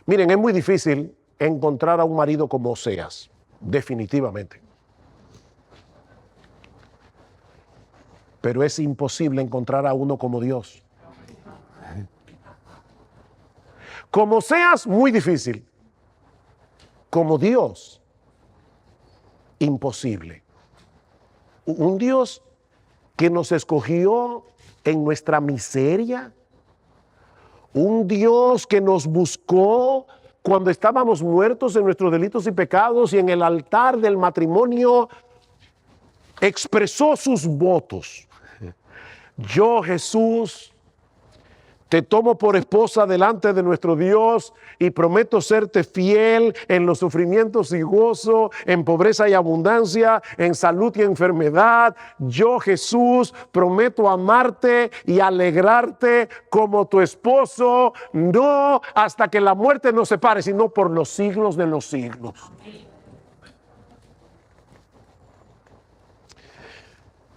Miren, es muy difícil encontrar a un marido como Oseas, definitivamente. Pero es imposible encontrar a uno como Dios. Como Oseas, muy difícil. Como Dios, imposible. Un Dios que nos escogió en nuestra miseria. Un Dios que nos buscó cuando estábamos muertos en nuestros delitos y pecados y en el altar del matrimonio expresó sus votos. Yo, Jesús, te tomo por esposa delante de nuestro Dios y prometo serte fiel en los sufrimientos y gozo, en pobreza y abundancia, en salud y enfermedad. Yo, Jesús, prometo amarte y alegrarte como tu esposo, no hasta que la muerte nos separe, sino por los siglos de los siglos.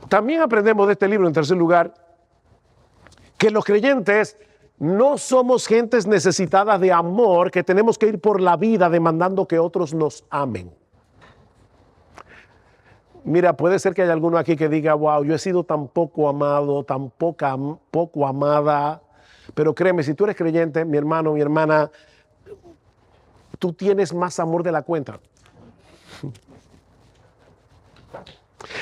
También aprendemos de este libro, en tercer lugar, que los creyentes no somos gentes necesitadas de amor, que tenemos que ir por la vida demandando que otros nos amen. Mira, puede ser que haya alguno aquí que diga, wow, yo he sido tan poco amado, tan poco amada. Pero créeme, si tú eres creyente, mi hermano, mi hermana, tú tienes más amor de la cuenta.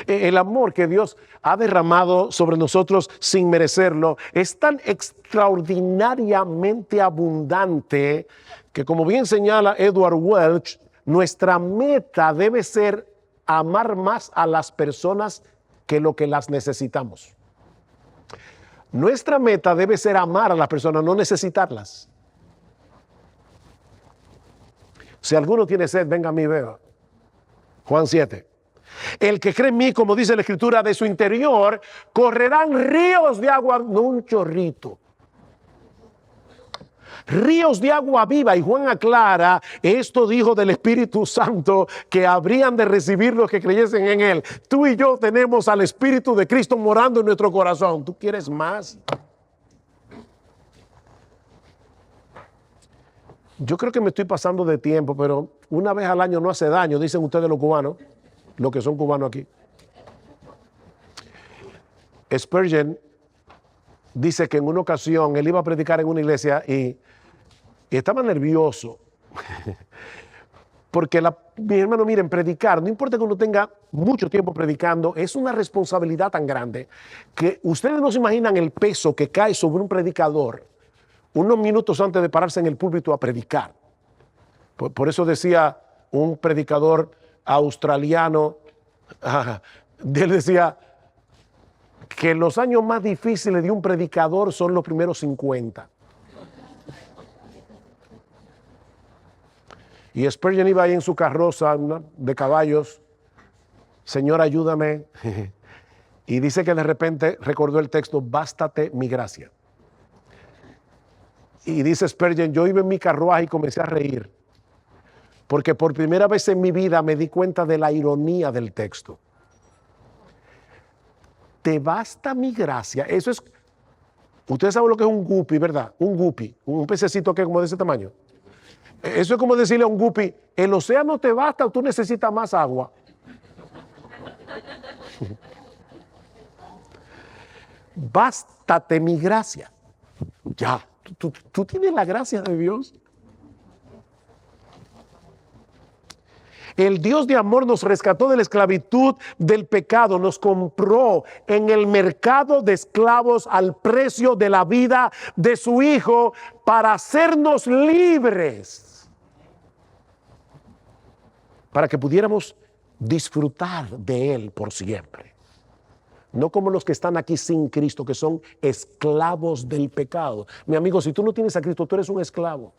El amor que Dios ha derramado sobre nosotros sin merecerlo es tan extraordinariamente abundante que, como bien señala Edward Welch, nuestra meta debe ser amar más a las personas que lo que las necesitamos. Nuestra meta debe ser amar a las personas, no necesitarlas. Si alguno tiene sed, venga a mí, beba. Juan 7. El que cree en mí, como dice la Escritura, de su interior correrán ríos de agua, no un chorrito. Ríos de agua viva. Y Juan aclara, esto dijo del Espíritu Santo que habrían de recibir los que creyesen en él. Tú y yo tenemos al Espíritu de Cristo morando en nuestro corazón. ¿Tú quieres más? Yo creo que me estoy pasando de tiempo, pero una vez al año no hace daño, dicen ustedes los cubanos, los que son cubanos aquí. Spurgeon dice que en una ocasión él iba a predicar en una iglesia y estaba nervioso. Porque mi hermano, miren, predicar, no importa que uno tenga mucho tiempo predicando, es una responsabilidad tan grande que ustedes no se imaginan el peso que cae sobre un predicador unos minutos antes de pararse en el púlpito a predicar. Por eso decía un predicador australiano, él decía que los años más difíciles de un predicador son los primeros 50. Y Spurgeon iba ahí en su carroza de caballos, Señor, ayúdame. Y dice que de repente recordó el texto, bástate mi gracia. Y dice Spurgeon, yo iba en mi carruaje y comencé a reír, porque por primera vez en mi vida me di cuenta de la ironía del texto. Te basta mi gracia. Eso es, ustedes saben lo que es un guppy, ¿verdad? Un guppy, un pececito que es como de ese tamaño. Eso es como decirle a un guppy, el océano te basta o tú necesitas más agua. Bástate mi gracia. Ya, tú tienes la gracia de Dios. El Dios de amor nos rescató de la esclavitud del pecado, nos compró en el mercado de esclavos al precio de la vida de su Hijo para hacernos libres, para que pudiéramos disfrutar de Él por siempre. No como los que están aquí sin Cristo, que son esclavos del pecado. Mi amigo, si tú no tienes a Cristo, tú eres un esclavo.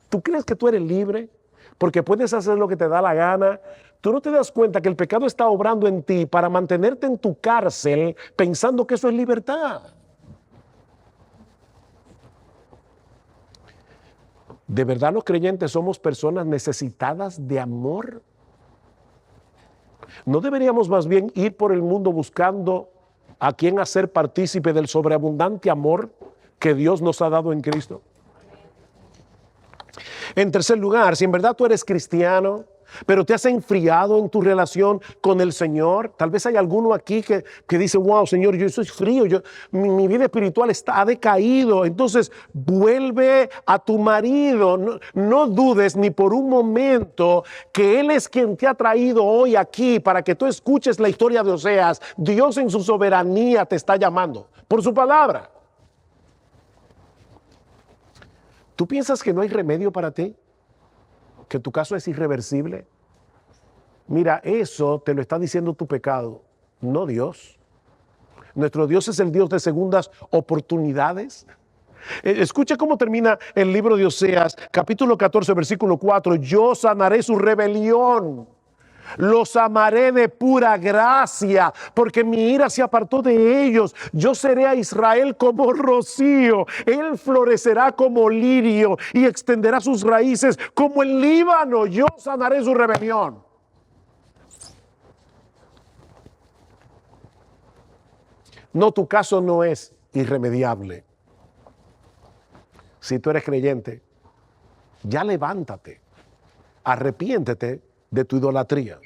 ¿Tú crees que tú eres libre? Porque puedes hacer lo que te da la gana. Tú no te das cuenta que el pecado está obrando en ti para mantenerte en tu cárcel pensando que eso es libertad. ¿De verdad los creyentes somos personas necesitadas de amor? ¿No deberíamos más bien ir por el mundo buscando a quien hacer partícipe del sobreabundante amor que Dios nos ha dado en Cristo? En tercer lugar, si en verdad tú eres cristiano, pero te has enfriado en tu relación con el Señor, tal vez hay alguno aquí que dice, wow, Señor, yo soy frío, mi vida espiritual ha decaído, entonces vuelve a tu marido. No dudes ni por un momento que Él es quien te ha traído hoy aquí para que tú escuches la historia de Oseas. Dios en su soberanía te está llamando por su palabra. ¿Tú piensas que no hay remedio para ti? ¿Que tu caso es irreversible? Mira, eso te lo está diciendo tu pecado, no Dios. Nuestro Dios es el Dios de segundas oportunidades. Escucha cómo termina el libro de Oseas, capítulo 14, versículo 4. Yo sanaré su rebelión. Los amaré de pura gracia, porque mi ira se apartó de ellos. Yo seré a Israel como rocío. Él florecerá como lirio y extenderá sus raíces como el Líbano. Yo sanaré su rebelión. No, tu caso no es irremediable. Si tú eres creyente, ya levántate, arrepiéntete de tu idolatría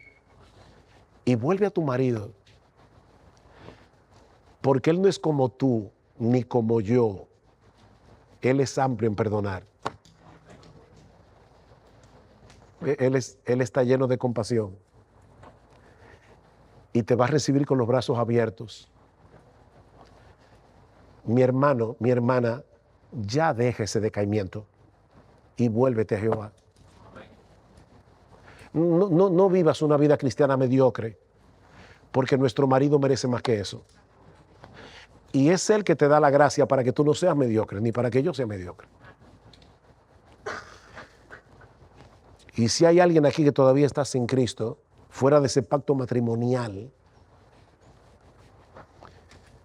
y vuelve a tu marido, porque Él no es como tú ni como yo. Él es amplio en perdonar. Él está lleno de compasión y te va a recibir con los brazos abiertos. Mi hermano, mi hermana, ya deja ese decaimiento y vuélvete a Jehová. No vivas una vida cristiana mediocre, porque nuestro marido merece más que eso. Y es Él que te da la gracia para que tú no seas mediocre, ni para que yo sea mediocre. Y si hay alguien aquí que todavía está sin Cristo, fuera de ese pacto matrimonial,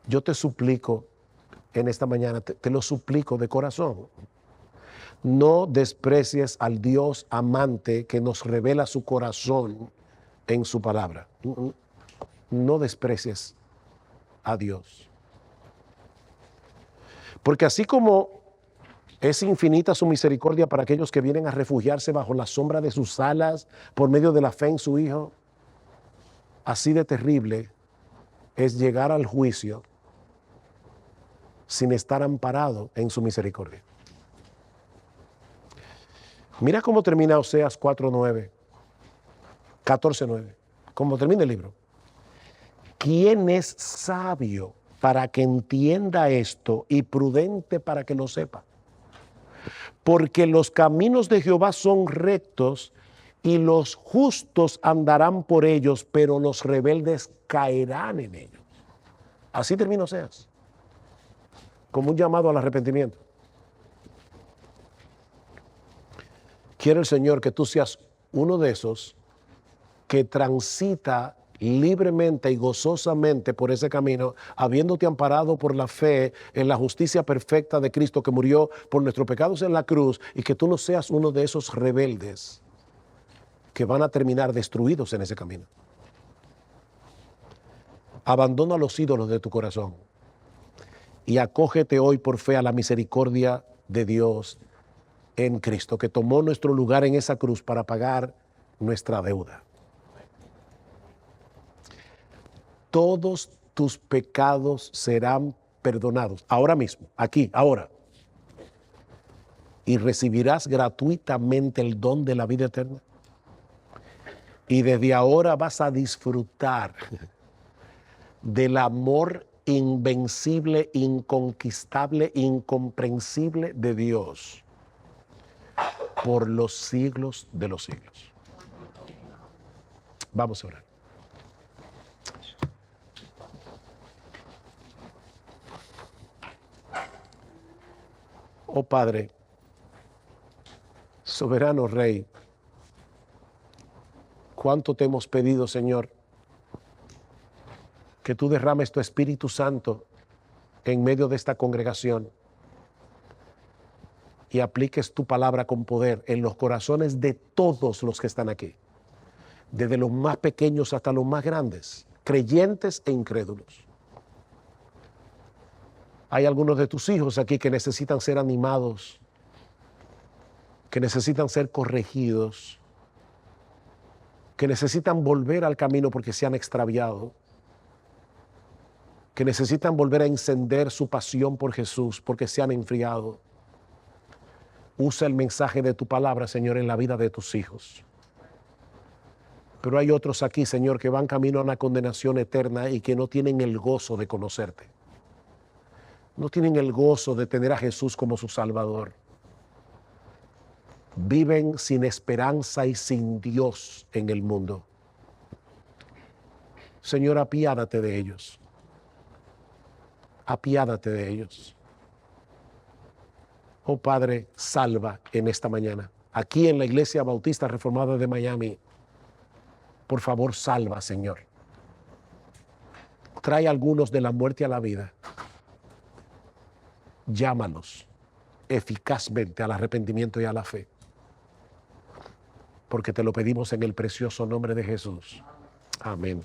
yo te suplico en esta mañana, te lo suplico de corazón. No desprecies al Dios amante que nos revela su corazón en su palabra. No desprecies a Dios. Porque así como es infinita su misericordia para aquellos que vienen a refugiarse bajo la sombra de sus alas por medio de la fe en su Hijo, así de terrible es llegar al juicio sin estar amparado en su misericordia. Mira cómo termina Oseas 4:9, 14:9, cómo termina el libro. ¿Quién es sabio para que entienda esto y prudente para que lo sepa? Porque los caminos de Jehová son rectos y los justos andarán por ellos, pero los rebeldes caerán en ellos. Así termina Oseas, como un llamado al arrepentimiento. Quiere el Señor que tú seas uno de esos que transita libremente y gozosamente por ese camino, habiéndote amparado por la fe en la justicia perfecta de Cristo que murió por nuestros pecados en la cruz, y que tú no seas uno de esos rebeldes que van a terminar destruidos en ese camino. Abandona los ídolos de tu corazón y acógete hoy por fe a la misericordia de Dios en Cristo, que tomó nuestro lugar en esa cruz para pagar nuestra deuda. Todos tus pecados serán perdonados, ahora mismo, aquí, ahora. Y recibirás gratuitamente el don de la vida eterna. Y desde ahora vas a disfrutar del amor invencible, inconquistable, incomprensible de Dios por los siglos de los siglos. Vamos a orar. Oh Padre, soberano Rey, cuánto te hemos pedido, Señor, que tú derrames tu Espíritu Santo en medio de esta congregación y apliques tu palabra con poder en los corazones de todos los que están aquí, desde los más pequeños hasta los más grandes, creyentes e incrédulos. Hay algunos de tus hijos aquí que necesitan ser animados, que necesitan ser corregidos, que necesitan volver al camino porque se han extraviado, que necesitan volver a encender su pasión por Jesús porque se han enfriado. Usa el mensaje de tu palabra, Señor, en la vida de tus hijos. Pero hay otros aquí, Señor, que van camino a una condenación eterna y que no tienen el gozo de conocerte. No tienen el gozo de tener a Jesús como su Salvador. Viven sin esperanza y sin Dios en el mundo. Señor, apiádate de ellos. Apiádate de ellos. Oh Padre, salva en esta mañana. Aquí en la Iglesia Bautista Reformada de Miami, por favor, salva, Señor. Trae a algunos de la muerte a la vida. Llámalos eficazmente al arrepentimiento y a la fe. Porque te lo pedimos en el precioso nombre de Jesús. Amén.